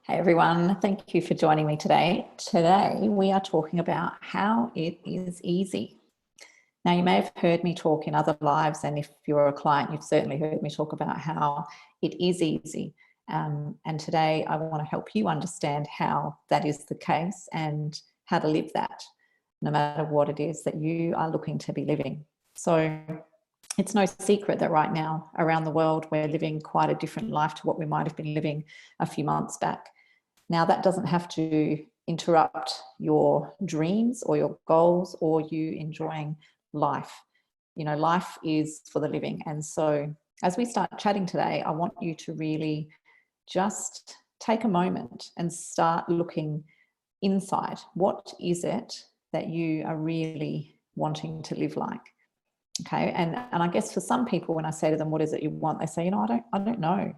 Hey everyone, thank you for joining me today. Today we are talking about how it is easy. Now you may have heard me talk in other lives, and if you're a client, you've certainly heard me talk about how it is easy. And today I want to help you understand how that is the case and how to live that, no matter what it is that you are looking to be living. So it's no secret that right now around the world, we're living quite a different life to what we might have been living a few months back. Now, that doesn't have to interrupt your dreams or your goals or you enjoying life. You know, life is for the living. And so as we start chatting today, I want you to really just take a moment and start looking inside. What is it that you are really wanting to live like? Okay. And I guess for some people, when I say to them, what is it you want? They say, I don't know.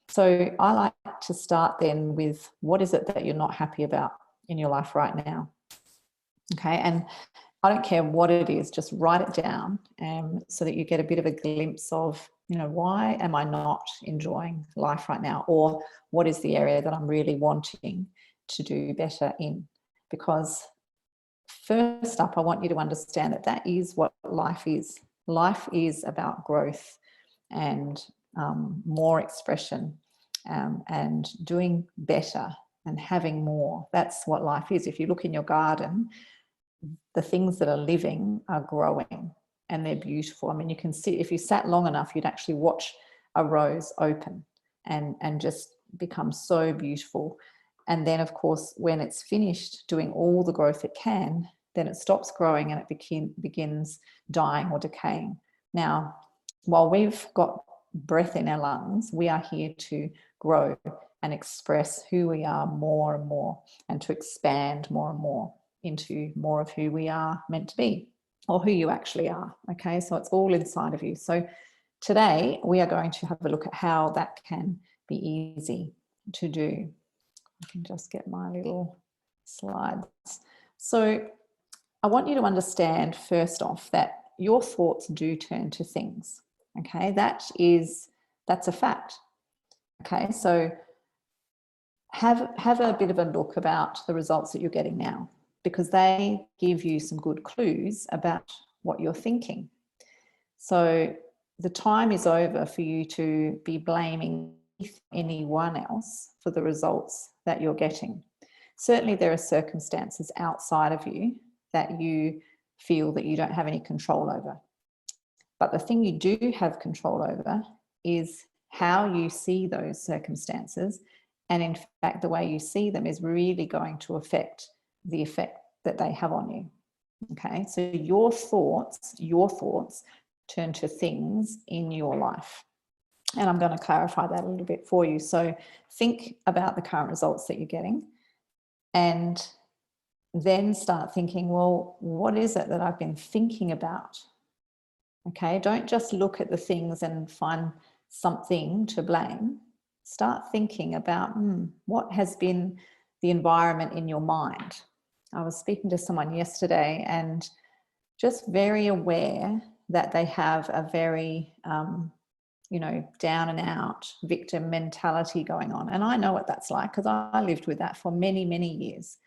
So I like to start then with what is it that you're not happy about in your life right now? Okay. And I don't care what it is, just write it down so that you get a bit of a glimpse of, why am I not enjoying life right now? Or what is the area that I'm really wanting to do better in? Because first up, I want you to understand that is what life is. Life is about growth and more expression and doing better and having more. That's what life is. If you look in your garden, the things that are living are growing and they're beautiful. I mean, you can see, if you sat long enough, you'd actually watch a rose open and just become so beautiful. And then, of course, when it's finished doing all the growth it can, then it stops growing and it begins dying or decaying. Now, while we've got breath in our lungs, we are here to grow and express who we are more and more, and to expand more and more into more of who we are meant to be, or who you actually are. Okay, so it's all inside of you. So today we are going to have a look at how that can be easy to do. I can just get my little slides. So I want you to understand first off that your thoughts do turn to things. Okay, that's a fact. Okay, so have a bit of a look about the results that you're getting now, because they give you some good clues about what you're thinking. So the time is over for you to be blaming anyone else for the results that you're getting. Certainly there are circumstances outside of you that you feel that you don't have any control over. But the thing you do have control over is how you see those circumstances. And in fact, the way you see them is really going to affect the effect that they have on you. Okay, so your thoughts turn to things in your life. And I'm going to clarify that a little bit for you. So think about the current results that you're getting and then start thinking, well, what is it that I've been thinking about? Okay, don't just look at the things and find something to blame. Start thinking about what has been the environment in your mind. I was speaking to someone yesterday and just very aware that they have a very, down and out victim mentality going on. And I know what that's like because I lived with that for many, many years.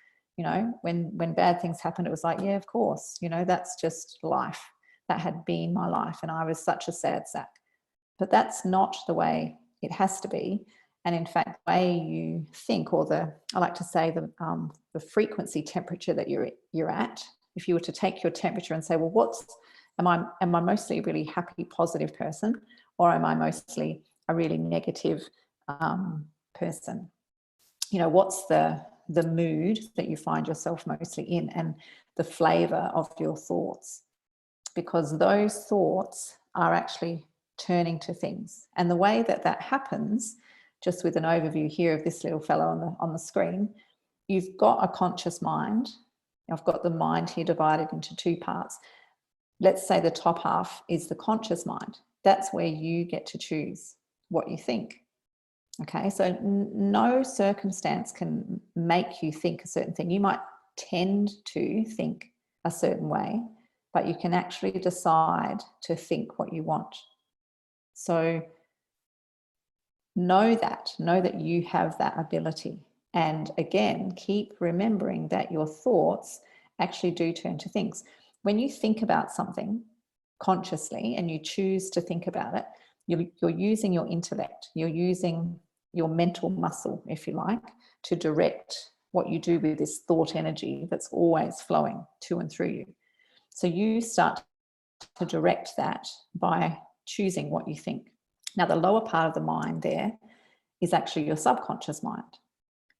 When bad things happened, it was like, yeah, of course, that's just life. That had been my life and I was such a sad sack. But that's not the way it has to be. And in fact, the way you think, or I like to say the frequency temperature that you're at, if you were to take your temperature and say, well, am I mostly a really happy, positive person, or am I mostly a really negative person? What's the mood that you find yourself mostly in, and the flavor of your thoughts? Because those thoughts are actually turning to things. And the way that happens, just with an overview here of this little fellow on the screen, you've got a conscious mind. I've got the mind here divided into two parts. Let's say the top half is the conscious mind. That's where you get to choose what you think. Okay, so no circumstance can make you think a certain thing. You might tend to think a certain way, but you can actually decide to think what you want. So know that you have that ability. And again, keep remembering that your thoughts actually do turn to things. When you think about something consciously and you choose to think about it, you're using your intellect, you're using your mental muscle, if you like, to direct what you do with this thought energy that's always flowing to and through you. So you start to direct that by choosing what you think. Now, the lower part of the mind there is actually your subconscious mind.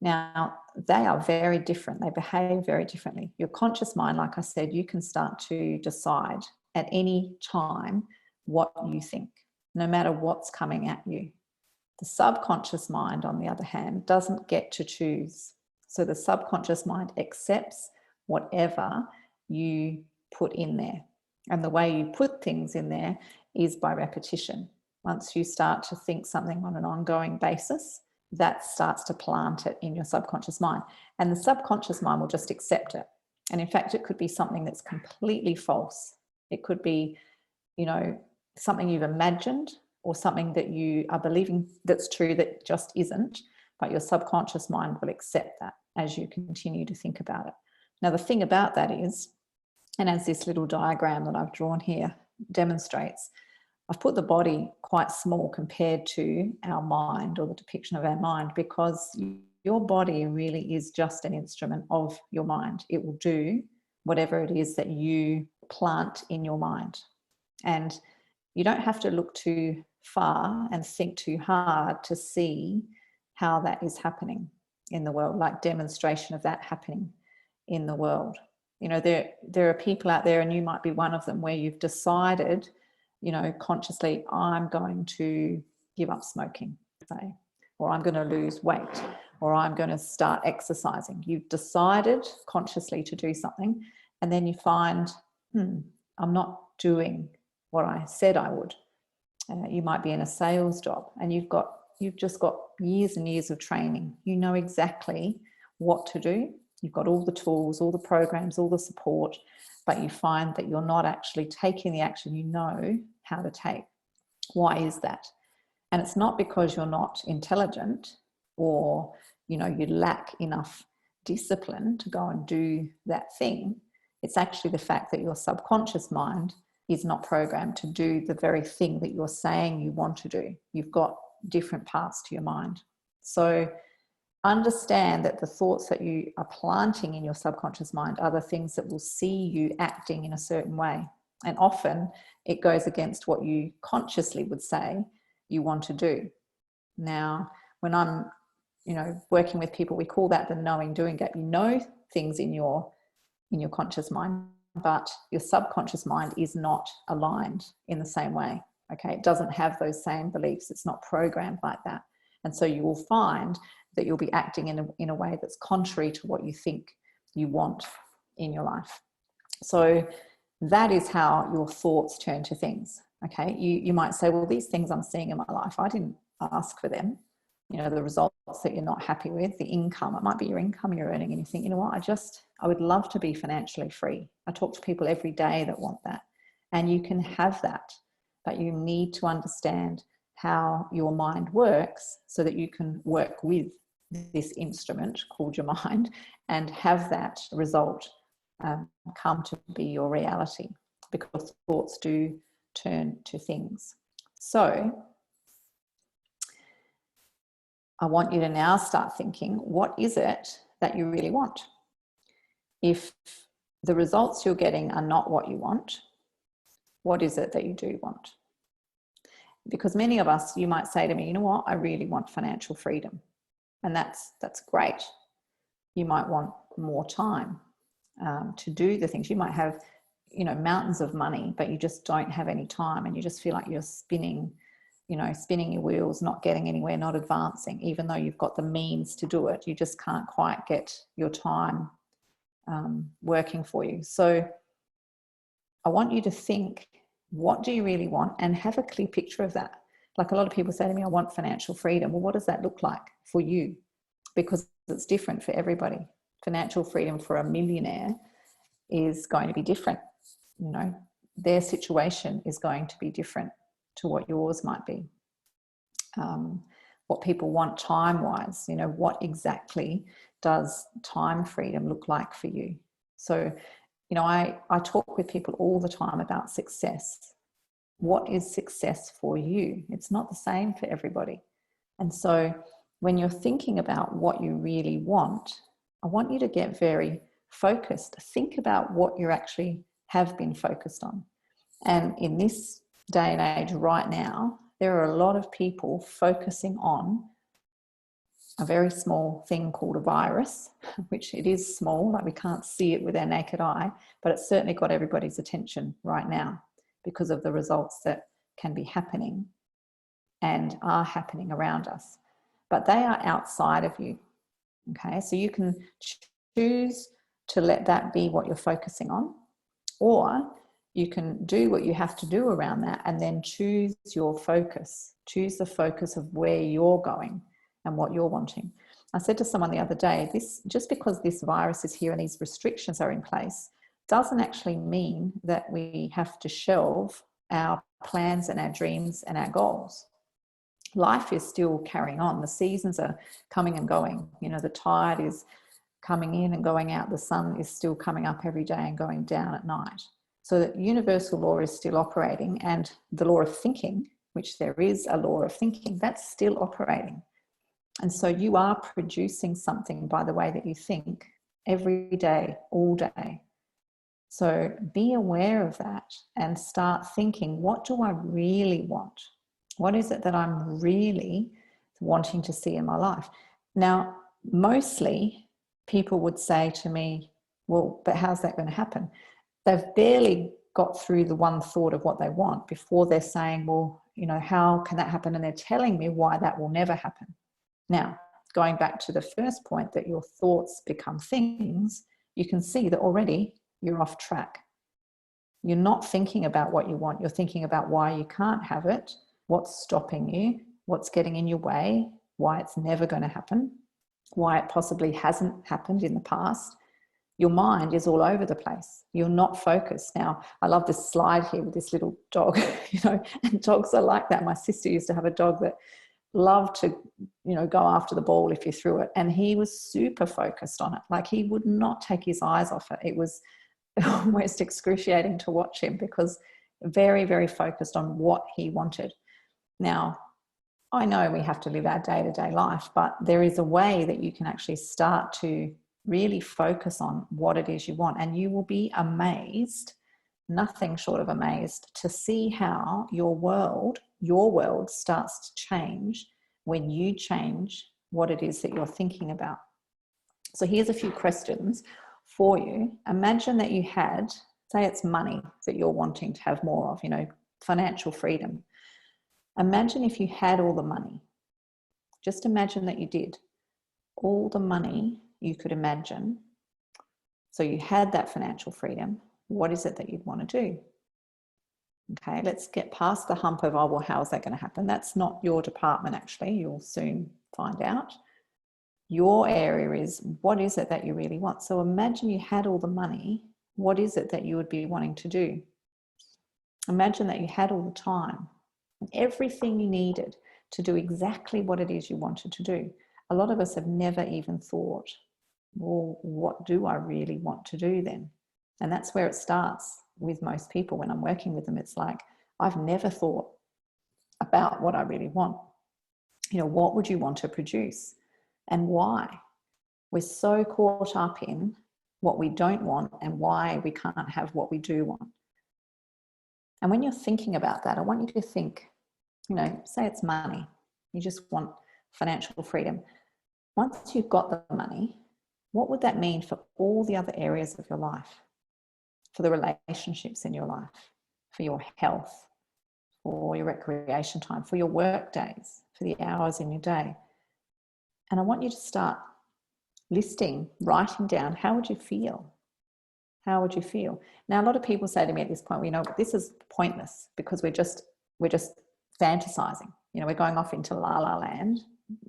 Now, they are very different. They behave very differently. Your conscious mind, like I said, you can start to decide at any time what you think, no matter what's coming at you. The subconscious mind, on the other hand, doesn't get to choose. So the subconscious mind accepts whatever you put in there. And the way you put things in there is by repetition. Once you start to think something on an ongoing basis, that starts to plant it in your subconscious mind. And the subconscious mind will just accept it. And in fact, it could be something that's completely false. It could be, something you've imagined or something that you are believing that's true that just isn't, but your subconscious mind will accept that as you continue to think about it. Now, the thing about that is, and as this little diagram that I've drawn here demonstrates, I've put the body quite small compared to our mind or the depiction of our mind, because your body really is just an instrument of your mind. It will do whatever it is that you plant in your mind. And you don't have to look too far and think too hard to see how that is happening in the world, like demonstration of that happening in the world. There are people out there, and you might be one of them, where you've decided, consciously, I'm going to give up smoking, say, or I'm going to lose weight, or I'm going to start exercising. You've decided consciously to do something, and then you find, I'm not doing what I said I would. You might be in a sales job, and you've just got years and years of training. You know exactly what to do. You've got all the tools, all the programs, all the support, but you find that you're not actually taking the action you know how to take. Why is that? And it's not because you're not intelligent or, you lack enough discipline to go and do that thing. It's actually the fact that your subconscious mind is not programmed to do the very thing that you're saying you want to do. You've got different parts to your mind. So understand that the thoughts that you are planting in your subconscious mind are the things that will see you acting in a certain way. And often it goes against what you consciously would say you want to do. Now, when I'm, working with people, we call that the knowing doing gap. You know things in your conscious mind, but your subconscious mind is not aligned in the same way. Okay, it doesn't have those same beliefs. It's not programmed like that. And so you will find that you'll be acting in a way that's contrary to what you think you want in your life. So that is how your thoughts turn to things. Okay, you might say, well, these things I'm seeing in my life, I didn't ask for them. The results that you're not happy with, the income, it might be your income you're earning, and you think, you know what, I would love to be financially free. I talk to people every day that want that, and you can have that, but you need to understand how your mind works so that you can work with this instrument called your mind and have that result come to be your reality, because thoughts do turn to things. So I want you to now start thinking, what is it that you really want? If the results you're getting are not what you want, what is it that you do want? Because many of us, you might say to me, you know what, I really want financial freedom. And that's great. You might want more time to do the things. You might have, mountains of money, but you just don't have any time, and you just feel like you're spinning your wheels, not getting anywhere, not advancing. Even though you've got the means to do it, you just can't quite get your time working for you. So I want you to think, what do you really want? And have a clear picture of that. Like, a lot of people say to me, I want financial freedom. Well, what does that look like for you? Because it's different for everybody. Financial freedom for a millionaire is going to be different. Their situation is going to be different to what yours might be. what people want time-wise. You know, what exactly does time freedom look like for you? So, you know, I talk with people all the time about success. What is success for you? It's not the same for everybody. And so when you're thinking about what you really want, I want you to get very focused. Think about what you actually have been focused on. And in this day and age right now, there are a lot of people focusing on a very small thing called a virus, which it is small, like we can't see it with our naked eye, but it's certainly got everybody's attention right now because of the results that can be happening and are happening around us. But they are outside of you, okay? So you can choose to let that be what you're focusing on, or you can do what you have to do around that and then choose your focus. Choose the focus of where you're going and what you're wanting. I said to someone the other day, this, just because this virus is here and these restrictions are in place, doesn't actually mean that we have to shelve our plans and our dreams and our goals. Life is still carrying on. The seasons are coming and going. You know, the tide is coming in and going out. The sun is still coming up every day and going down at night. So that universal law is still operating, and the law of thinking, which there is a law of thinking, that's still operating. And so you are producing something by the way that you think every day, all day. So be aware of that and start thinking, what do I really want? What is it that I'm really wanting to see in my life? Now, mostly people would say to me, well, but how's that going to happen? They've barely got through the one thought of what they want before they're saying, well, you know, how can that happen? And they're telling me why that will never happen. Now, going back to the first point, that your thoughts become things, you can see that already you're off track. You're not thinking about what you want. You're thinking about why you can't have it, what's stopping you, what's getting in your way, why it's never going to happen, why it possibly hasn't happened in the past. Your mind is all over the place. You're not focused. Now, I love this slide here with this little dog, you know, and dogs are like that. My sister used to have a dog that loved to, you know, go after the ball if you threw it. And he was super focused on it. Like, he would not take his eyes off it. It was almost excruciating to watch him, because very, very focused on what he wanted. Now, I know we have to live our day-to-day life, but there is a way that you can actually start to really focus on what it is you want. And you will be amazed, nothing short of amazed, to see how your world starts to change when you change what it is that you're thinking about. So here's a few questions for you. Imagine that you had, say it's money that you're wanting to have more of, you know, financial freedom. Imagine if you had all the money. Just imagine that you did. All the money you could imagine. So you had that financial freedom. What is it that you'd want to do? Okay, let's get past the hump of, oh, well, how is that going to happen? That's not your department, actually. You'll soon find out. Your area is, what is it that you really want? So imagine you had all the money. What is it that you would be wanting to do? Imagine that you had all the time and everything you needed to do exactly what it is you wanted to do. A lot of us have never even thought, well, what do I really want to do then? And that's where it starts with most people. When I'm working with them, it's like, I've never thought about what I really want. You know, what would you want to produce and why? We're so caught up in what we don't want and why we can't have what we do want. And when you're thinking about that, I want you to think, you know, say it's money. You just want financial freedom. Once you've got the money, what would that mean for all the other areas of your life? For the relationships in your life, for your health, for your recreation time, for your work days, for the hours in your day. And I want you to start listing, writing down, how would you feel? How would you feel? Now, a lot of people say to me at this point, well, you know, this is pointless because we're just fantasizing. You know, we're going off into la la land,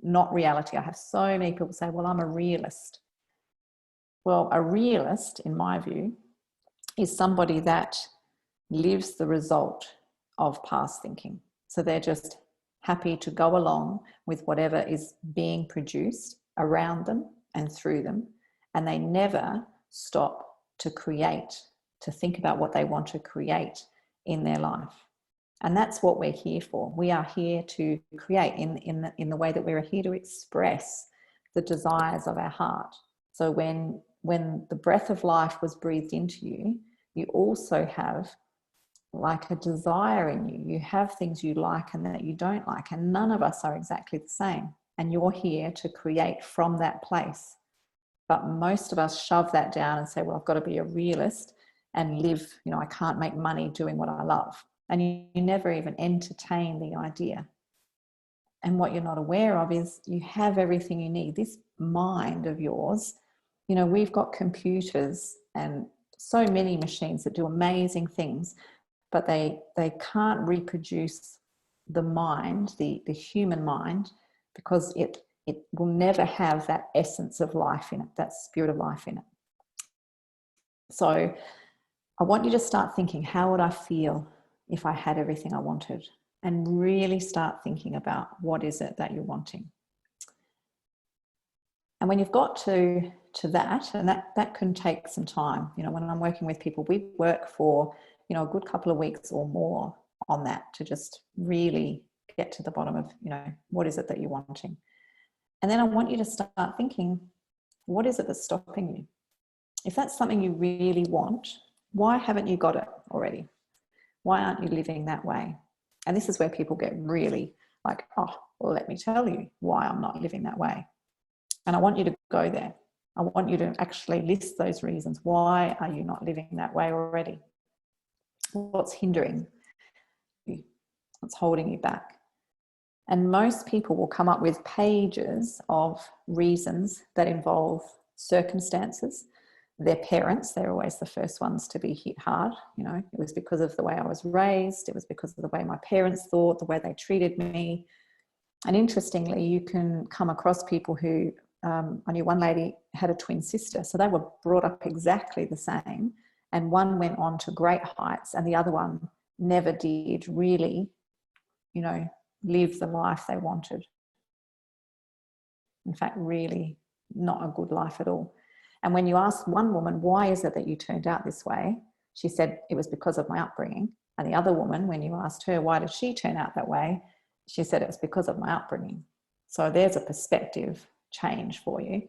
not reality. I have so many people say, well, I'm a realist. Well, a realist, in my view, is somebody that lives the result of past thinking. So they're just happy to go along with whatever is being produced around them and through them, and they never stop to create, to think about what they want to create in their life. And that's what we're here for. We are here to create in the way that we're here to express the desires of our heart. So when the breath of life was breathed into you, you also have like a desire in you. You have things you like and that you don't like, and none of us are exactly the same. And you're here to create from that place. But most of us shove that down and say, well, I've got to be a realist and live, I can't make money doing what I love. And you never even entertain the idea. And what you're not aware of is you have everything you need. This mind of yours, we've got computers and so many machines that do amazing things, but they can't reproduce the mind, the human mind, because it will never have that essence of life in it, that spirit of life in it. So I want you to start thinking, how would I feel if I had everything I wanted? And really start thinking about what is it that you're wanting. And when you've got to that, and that can take some time, when I'm working with people, we work for, a good couple of weeks or more on that to just really get to the bottom of, what is it that you're wanting? And then I want you to start thinking, what is it that's stopping you? If that's something you really want, why haven't you got it already? Why aren't you living that way? And this is where people get really like, oh, well, let me tell you why I'm not living that way. And I want you to go there. I want you to actually list those reasons. Why are you not living that way already? What's hindering you? What's holding you back? And most people will come up with pages of reasons that involve circumstances. Their parents, they're always the first ones to be hit hard. It was because of the way I was raised. It was because of the way my parents thought, the way they treated me. And interestingly, you can come across people who, I knew one lady had a twin sister, so they were brought up exactly the same. And one went on to great heights and the other one never did really, live the life they wanted. In fact, really not a good life at all. And when you ask one woman, why is it that you turned out this way? She said, it was because of my upbringing. And the other woman, when you asked her, why did she turn out that way? She said, it was because of my upbringing. So there's a perspective change for you.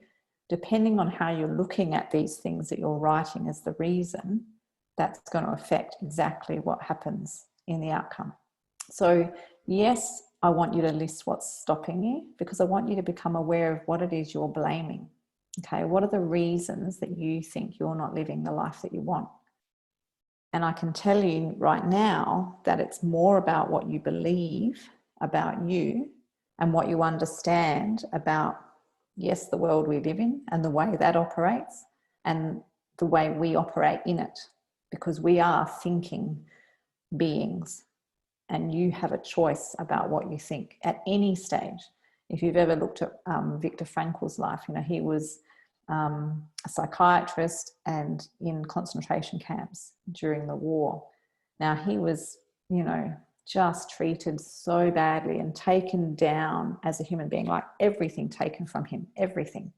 Depending on how you're looking at these things that you're writing as the reason, that's going to affect exactly what happens in the outcome. So yes, I want you to list what's stopping you, because I want you to become aware of what it is you're blaming. Okay, what are the reasons that you think you're not living the life that you want? And I can tell you right now that it's more about what you believe about you and what you understand about, yes, the world we live in and the way that operates and the way we operate in it, because we are thinking beings and you have a choice about what you think at any stage. If you've ever looked at Viktor Frankl's life, he was a psychiatrist and in concentration camps during the war. Now he was, just treated so badly and taken down as a human being, like everything taken from him, everything.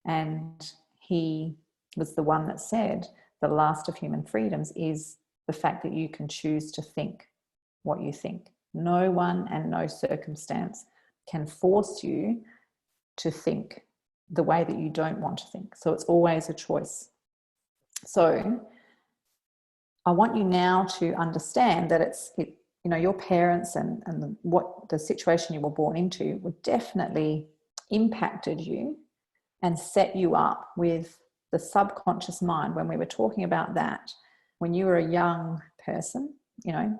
And he was the one that said the last of human freedoms is the fact that you can choose to think what you think. No one and no circumstance can force you to think the way that you don't want to think. So it's always a choice. So I want you now to understand that your parents and what the situation you were born into would definitely impacted you and set you up with the subconscious mind. When we were talking about that, when you were a young person,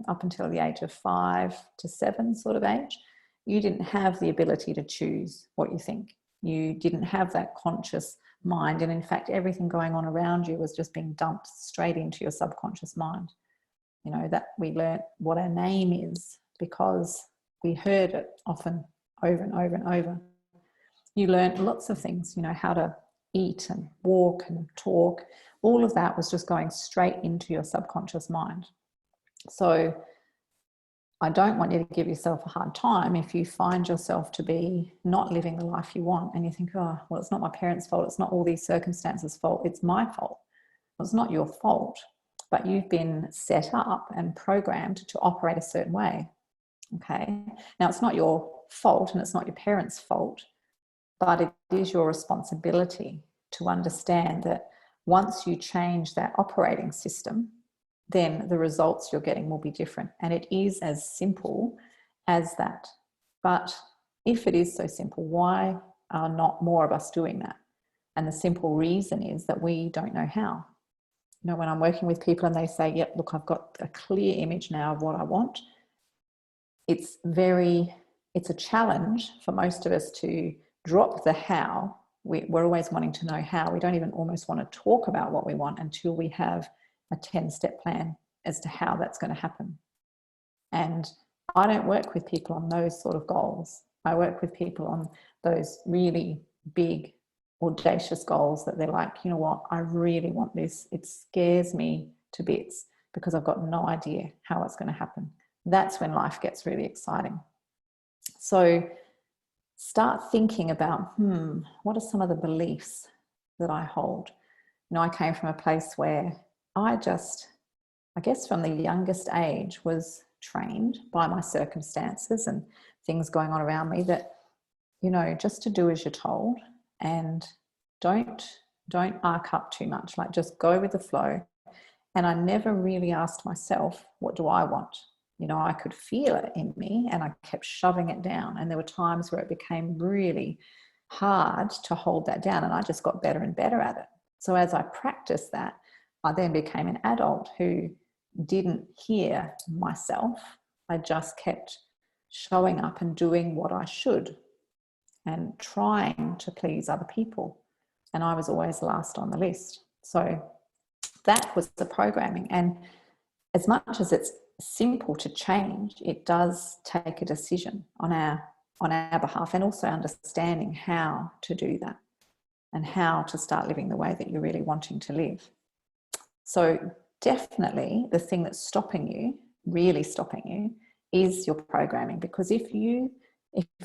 up until the age of 5 to 7 sort of age, you didn't have the ability to choose what you think. You didn't have that conscious mind. And in fact, everything going on around you was just being dumped straight into your subconscious mind. That we learnt what our name is because we heard it often over and over and over. You learnt lots of things, how to eat and walk and talk. All of that was just going straight into your subconscious mind. So I don't want you to give yourself a hard time if you find yourself to be not living the life you want and you think, oh, well, it's not my parents' fault. It's not all these circumstances' fault. It's my fault. Well, it's not your fault, but you've been set up and programmed to operate a certain way. Okay. Now, it's not your fault and it's not your parents' fault, but it is your responsibility to understand that once you change that operating system, then the results you're getting will be different. And it is as simple as that. But if it is so simple, why are not more of us doing that? And the simple reason is that we don't know how. You know, when I'm working with people and they say, yep, look, I've got a clear image now of what I want, it's a challenge for most of us to drop the how. We're always wanting to know how. We don't even almost want to talk about what we want until we have a 10-step plan as to how that's going to happen. And I don't work with people on those sort of goals. I work with people on those really big, audacious goals that they're like, you know what, I really want this. It scares me to bits because I've got no idea how it's going to happen. That's when life gets really exciting. So start thinking about, what are some of the beliefs that I hold? You know, I came from a place where I guess from the youngest age was trained by my circumstances and things going on around me that, you know, just to do as you're told and don't arc up too much, like just go with the flow. And I never really asked myself, what do I want? You know, I could feel it in me and I kept shoving it down. And there were times where it became really hard to hold that down and I just got better and better at it. So as I practiced that, I then became an adult who didn't hear myself. I just kept showing up and doing what I should and trying to please other people. And I was always last on the list. So that was the programming. And as much as it's simple to change, it does take a decision on our behalf, and also understanding how to do that and how to start living the way that you're really wanting to live. So definitely the thing that's stopping you, really stopping you, is your programming. Because if you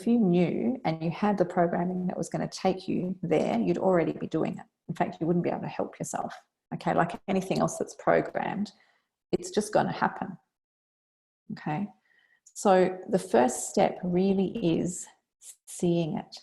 knew and you had the programming that was going to take you there, you'd already be doing it. In fact, you wouldn't be able to help yourself. Okay, like anything else that's programmed, it's just going to happen. Okay, so the first step really is seeing it.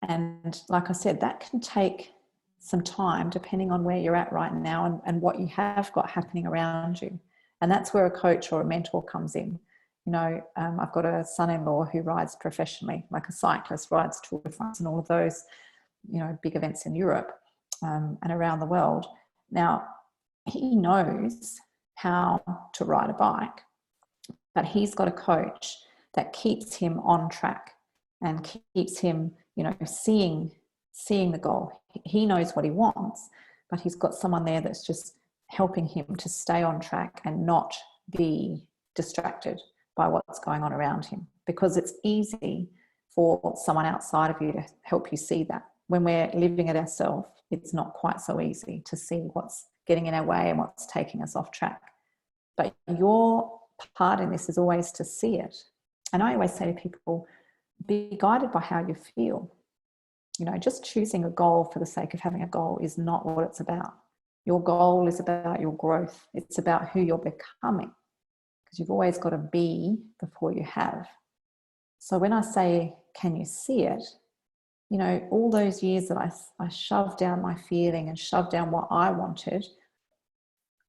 And like I said, that can take some time depending on where you're at right now and what you have got happening around you. And that's where a coach or a mentor comes in. You know, I've got a son-in-law who rides professionally, like a cyclist, rides Tour de France and all of those, you know, big events in Europe and around the world. Now, he knows how to ride a bike, but he's got a coach that keeps him on track and keeps him, you know, seeing the goal. He knows what he wants, but he's got someone there that's just helping him to stay on track and not be distracted by what's going on around him, because it's easy for someone outside of you to help you see that. When we're living it ourselves, it's not quite so easy to see what's getting in our way and what's taking us off track. But your part in this is always to see it. And I always say to people, be guided by how you feel. You know, just choosing a goal for the sake of having a goal is not what it's about. Your goal is about your growth. It's about who you're becoming, because you've always got to be before you have. So when I say, can you see it? You know, all those years that I shoved down my feeling and shoved down what I wanted,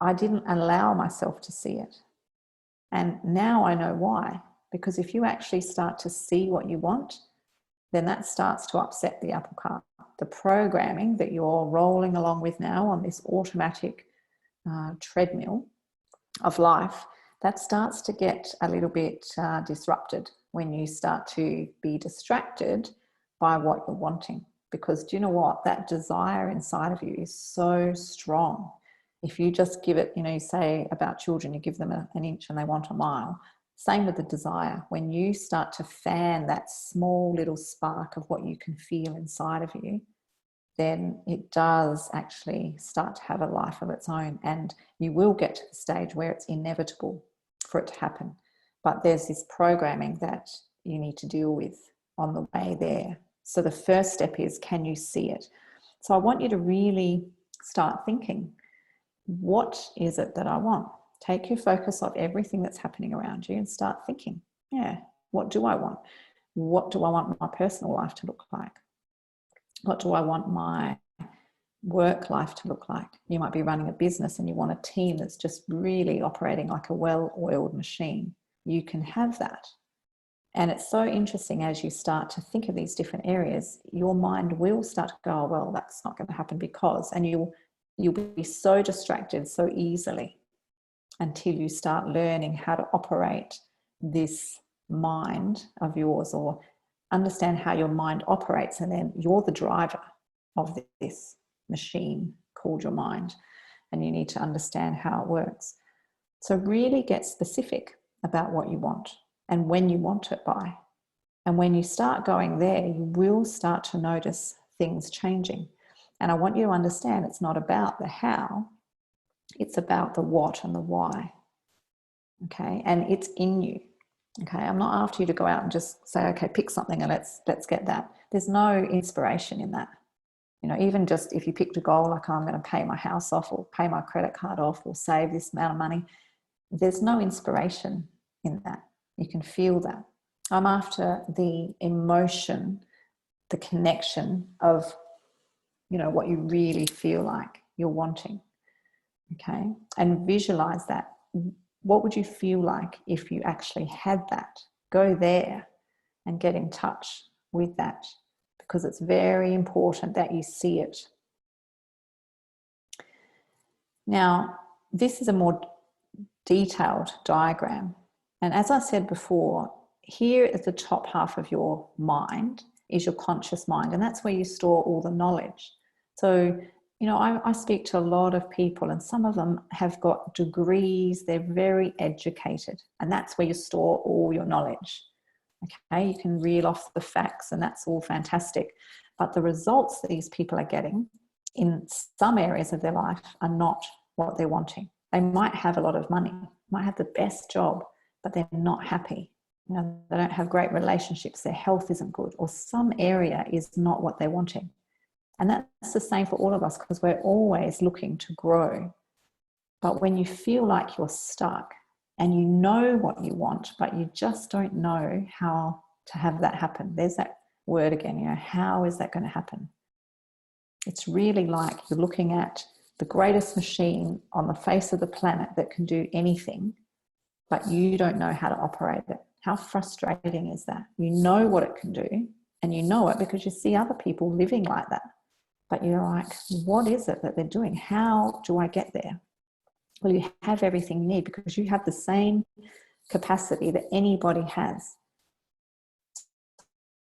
I didn't allow myself to see it. And now I know why. Because if you actually start to see what you want, then that starts to upset the apple cart. The programming that you're rolling along with now on this automatic treadmill of life, that starts to get a little bit disrupted when you start to be distracted by what you're wanting. Because do you know what? That desire inside of you is so strong. If you just give it, you know, you say about children, you give them an inch and they want a mile. Same with the desire. When you start to fan that small little spark of what you can feel inside of you, then it does actually start to have a life of its own. And you will get to the stage where it's inevitable for it to happen. but there's this programming that you need to deal with on the way there. So the first step is, can you see it? So I want you to really start thinking, what is it that I want? Take your focus off everything that's happening around you and start thinking, yeah, what do I want? What do I want my personal life to look like? What do I want my work life to look like? You might be running a business and you want a team that's just really operating like a well-oiled machine. You can have that. And it's so interesting, as you start to think of these different areas, your mind will start to go, oh, well, that's not going to happen because, and you'll be so distracted so easily until you start learning how to operate this mind of yours, or understand how your mind operates, and then you're the driver of this machine called your mind, and you need to understand how it works. So really get specific about what you want and when you want it by. And when you start going there, you will start to notice things changing. And I want you to understand, it's not about the how, it's about the what and the why. Okay, and it's in you. Okay, I'm not after you to go out and just say, okay, pick something and let's get that. There's no inspiration in that. You know, even just if you picked a goal like, oh, I'm going to pay my house off, or pay my credit card off, or save this amount of money, there's no inspiration in that. You can feel that. I'm after the emotion, the connection of, you know, what you really feel like you're wanting. Okay, and visualize that. What would you feel like if you actually had that? Go there and get in touch with that, because it's very important that you see it. Now, this is a more detailed diagram. And as I said before, here at the top half of your mind is your conscious mind, and that's where you store all the knowledge. So, you know, I speak to a lot of people, and some of them have got degrees, they're very educated, and that's where you store all your knowledge. Okay, you can reel off the facts, and that's all fantastic. But the results that these people are getting in some areas of their life are not what they're wanting. They might have a lot of money, might have the best job, but they're not happy. You know, they don't have great relationships, their health isn't good, or some area is not what they're wanting. And that's the same for all of us, because we're always looking to grow. But when you feel like you're stuck and you know what you want, but you just don't know how to have that happen, there's that word again, you know, how is that going to happen? It's really like you're looking at the greatest machine on the face of the planet that can do anything, but you don't know how to operate it. How frustrating is that? You know what it can do, and you know it because you see other people living like that. But you're like, what is it that they're doing? How do I get there? Well, you have everything you need, because you have the same capacity that anybody has.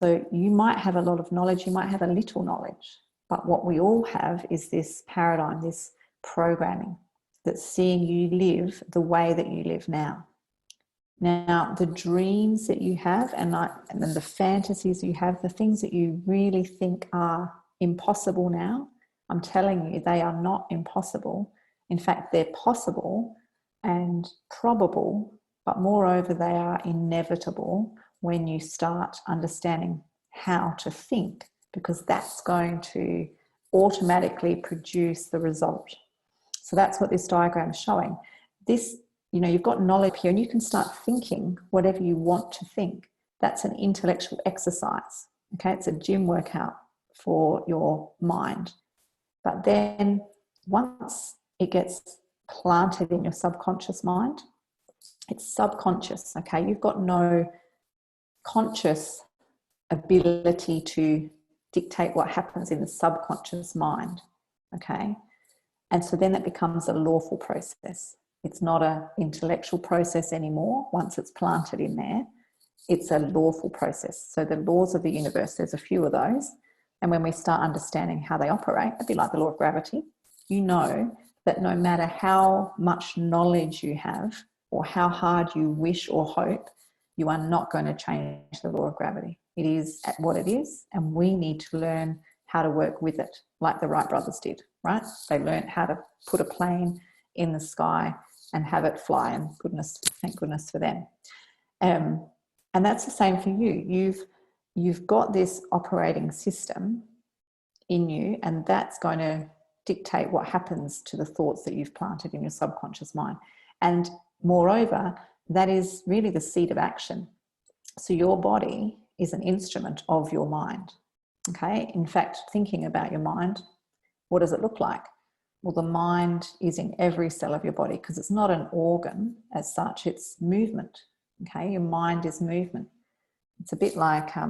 So you might have a lot of knowledge, you might have a little knowledge, but what we all have is this paradigm, this programming that's seeing you live the way that you live now. Now, the dreams that you have and then the fantasies you have, the things that you really think are impossible now, I'm telling you, they are not impossible. In fact, they're possible and probable, but moreover, they are inevitable when you start understanding how to think, because that's going to automatically produce the result. So that's what this diagram is showing. This, you know, you've got knowledge here and you can start thinking whatever you want to think. That's an intellectual exercise. Okay, it's a gym workout for your mind. But then once it gets planted in your subconscious mind, it's subconscious. Okay, you've got no conscious ability to dictate what happens in the subconscious mind. Okay, and so then that becomes a lawful process. It's not an intellectual process anymore. Once it's planted in there, it's a lawful process. So the laws of the universe, there's a few of those. And when we start understanding how they operate, it'd be like the law of gravity. You know that no matter how much knowledge you have or how hard you wish or hope, you are not going to change the law of gravity. It is at what it is, and we need to learn how to work with it, like the Wright brothers did, right? They learned how to put a plane in the sky and have it fly, and thank goodness for them. And that's the same for you. You've got this operating system in you, and that's going to dictate what happens to the thoughts that you've planted in your subconscious mind. And moreover, that is really the seed of action. So your body is an instrument of your mind. Okay. In fact, thinking about your mind, what does it look like? Well, the mind is in every cell of your body, because it's not an organ as such, it's movement. Okay. Your mind is movement. It's a bit like, I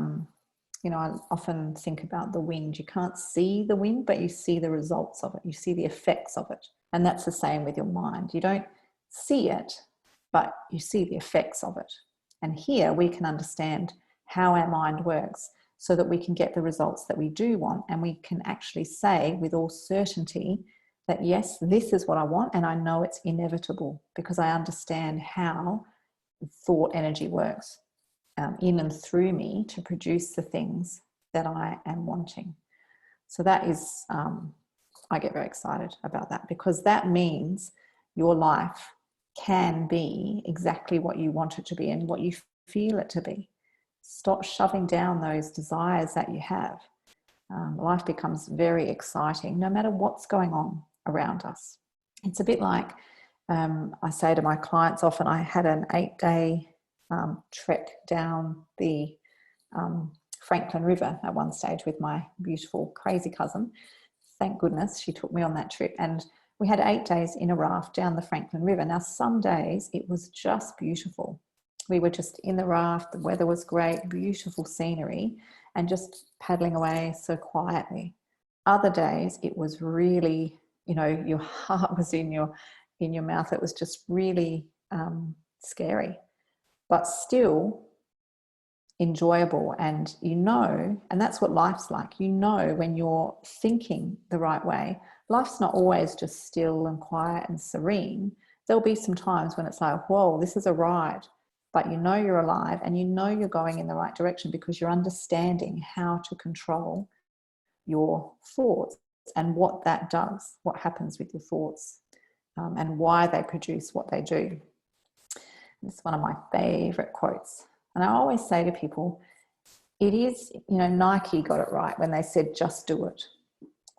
often think about the wind. You can't see the wind, but you see the results of it. You see the effects of it. And that's the same with your mind. You don't see it, but you see the effects of it. And here we can understand how our mind works so that we can get the results that we do want. And we can actually say with all certainty that, yes, this is what I want. And I know it's inevitable because I understand how thought energy works in and through me to produce the things that I am wanting. So that is, I get very excited about that, because that means your life can be exactly what you want it to be and what you feel it to be. Stop shoving down those desires that you have. Life becomes very exciting no matter what's going on around us. It's a bit like, I say to my clients often, I had an 8-day trek down the Franklin River at one stage with my beautiful crazy cousin. Thank goodness she took me on that trip, and we had 8 days in a raft down the Franklin River. Now, some days it was just beautiful. We were just in the raft, the weather was great, beautiful scenery, and just paddling away so quietly. Other days it was really, your heart was in your mouth. It was just really scary, but still enjoyable. And and that's what life's like. When you're thinking the right way, life's not always just still and quiet and serene. There'll be some times when it's like, whoa, this is a ride, but you're alive and you're going in the right direction because you're understanding how to control your thoughts and what that does, what happens with your thoughts, and why they produce what they do. It's one of my favorite quotes. And I always say to people, it is, Nike got it right when they said, just do it.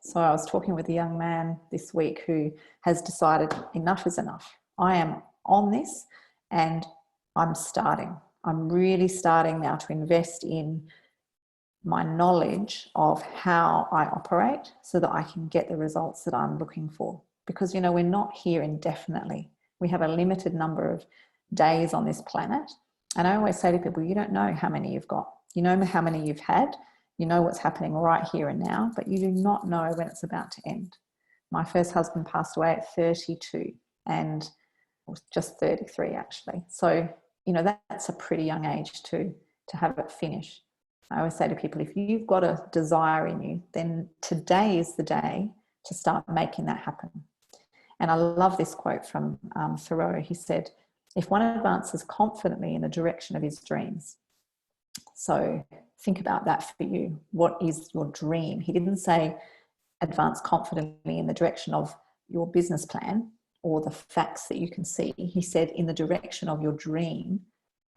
So I was talking with a young man this week who has decided enough is enough. I am on this and I'm starting. I'm really starting now to invest in my knowledge of how I operate so that I can get the results that I'm looking for. Because, we're not here indefinitely. We have a limited number of days on this planet. And I always say to people, you don't know how many you've got. You know how many you've had. You know what's happening right here and now, but you do not know when it's about to end. My first husband passed away at 32 and was just 33 actually. So, that's a pretty young age to have it finish. I always say to people, if you've got a desire in you, then today is the day to start making that happen. And I love this quote from Thoreau. He said, if one advances confidently in the direction of his dreams. So think about that for you. What is your dream? He didn't say advance confidently in the direction of your business plan or the facts that you can see. He said in the direction of your dream,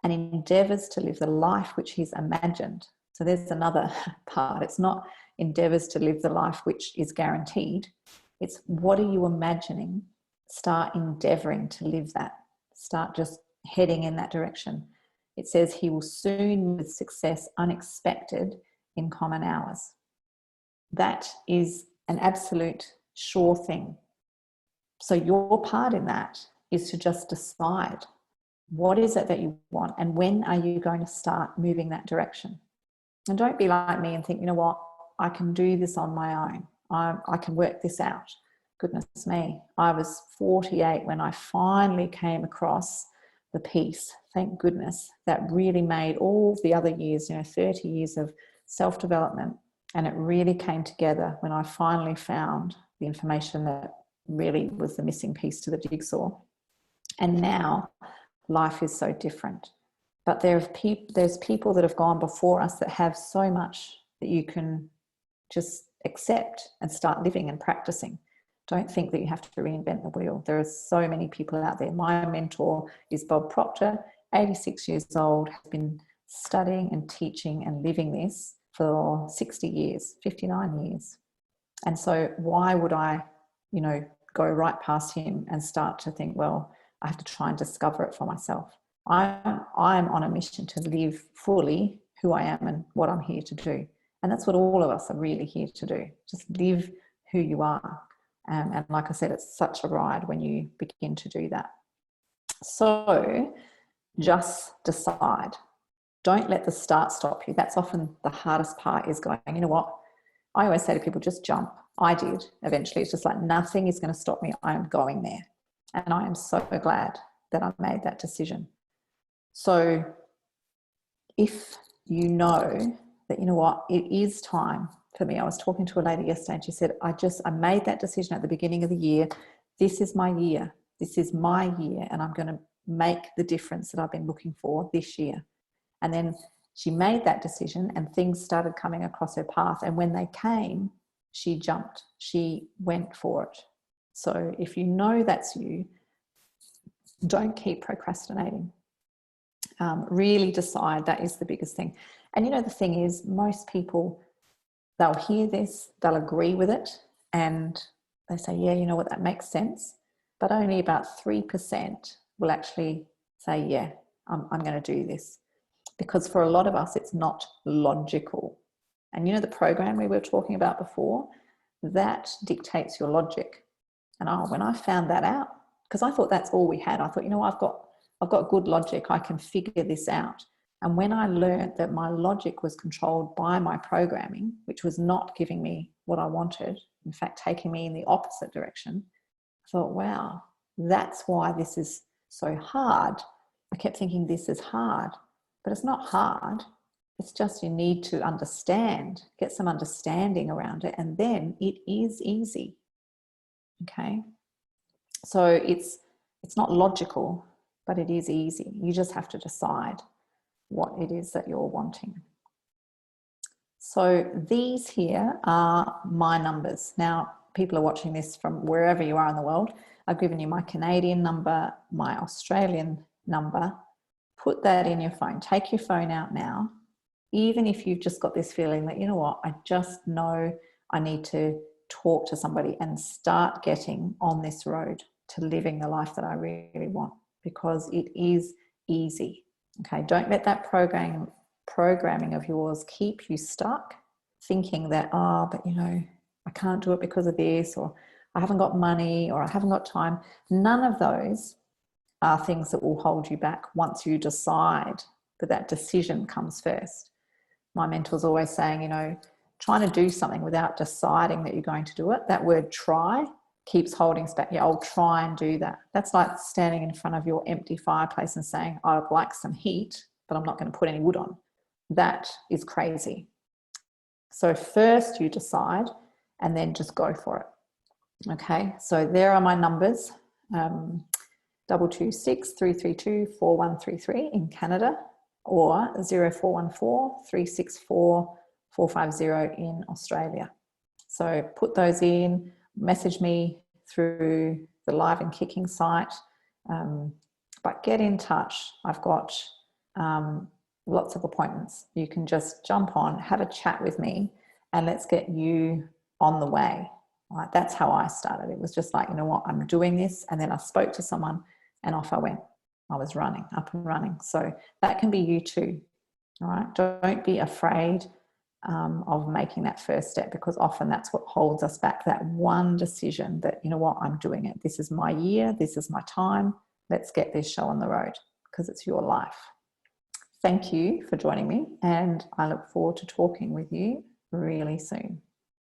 and endeavors to live the life which he's imagined. So there's another part. It's not endeavors to live the life which is guaranteed. It's what are you imagining? Start endeavoring to live that. Start just heading in that direction. It says he will soon with success unexpected in common hours. That is an absolute sure thing. So your part in that is to just decide what is it that you want and when are you going to start moving that direction. And don't be like me and think, what, I can do this on my own. I can work this out. Goodness me, I was 48 when I finally came across the piece, thank goodness, that really made all the other years, 30 years of self-development. And it really came together when I finally found the information that really was the missing piece to the jigsaw. And now life is so different. But there's people that have gone before us that have so much that you can just accept and start living and practicing. Don't think that you have to reinvent the wheel. There are so many people out there. My mentor is Bob Proctor. 86 years old, has been studying and teaching and living this for 60 years, 59 years. And so why would I, you know, go right past him and start to think, well, I have to try and discover it for myself. I'm on a mission to live fully who I am and what I'm here to do. And that's what all of us are really here to do. Just live who you are. And like I said, it's such a ride when you begin to do that. So just decide. Don't let the start stop you. That's often the hardest part, is going, you know what? I always say to people, just jump. I did eventually. It's just like, nothing is going to stop me. I am going there. And I am so glad that I made that decision. So if you know that, you know what, it is time for me. I was talking to a lady yesterday and she said, I made that decision at the beginning of the year. This is my year. This is my year. And I'm going to make the difference that I've been looking for this year. And then she made that decision and things started coming across her path. And when they came, she jumped. She went for it. So if you know that's you, don't keep procrastinating. Really decide. That is the biggest thing. And you know, the thing is, most people, they'll hear this, they'll agree with it, and they say, yeah, you know what, that makes sense. But only about 3% will actually say, yeah, I'm going to do this. Because for a lot of us, it's not logical. And you know, the program we were talking about before, that dictates your logic. And when I found that out, because I thought that's all we had, I thought, you know, I've got good logic, I can figure this out. And when I learned that my logic was controlled by my programming, which was not giving me what I wanted, in fact, taking me in the opposite direction, I thought, wow, that's why this is so hard. I kept thinking this is hard, but it's not hard. It's just you need to understand, get some understanding around it, and then it is easy. Okay? So it's not logical, but it is easy. You just have to decide what it is that you're wanting. So these here are my numbers. Now, people are watching this from wherever you are in the world. I've given you my Canadian number, my Australian number. Put that in your phone. Take your phone out now. Even if you've just got this feeling that, you know what, I just know I need to talk to somebody and start getting on this road to living the life that I really want, because it is easy. Okay, don't let that programming of yours keep you stuck thinking that, oh, but you know, I can't do it because of this, or I haven't got money, or I haven't got time. None of those are things that will hold you back once you decide, but that decision comes first. My mentor's always saying, you know, trying to do something without deciding that you're going to do it, that word try keeps holding us back. Yeah, I'll try and do that. That's like standing in front of your empty fireplace and saying, I'd like some heat, but I'm not going to put any wood on. That is crazy. So first you decide and then just go for it. Okay, so there are my numbers. 226 332 4133 in Canada, or 0414 364 450 in Australia. So put those in, message me through the Live and Kicking site, but get in touch. I've got lots of appointments. You can just jump on, have a chat with me, and let's get you on the way. Right? That's how I started. It was just like, you know what, I'm doing this. And then I spoke to someone and off I went. I was running, up and running. So that can be you too. All right. Don't be afraid of making that first step, because often that's what holds us back. That one decision that, you know what, I'm doing it. This is my year. This is my time. Let's get this show on the road, because it's your life. Thank you for joining me, and I look forward to talking with you really soon.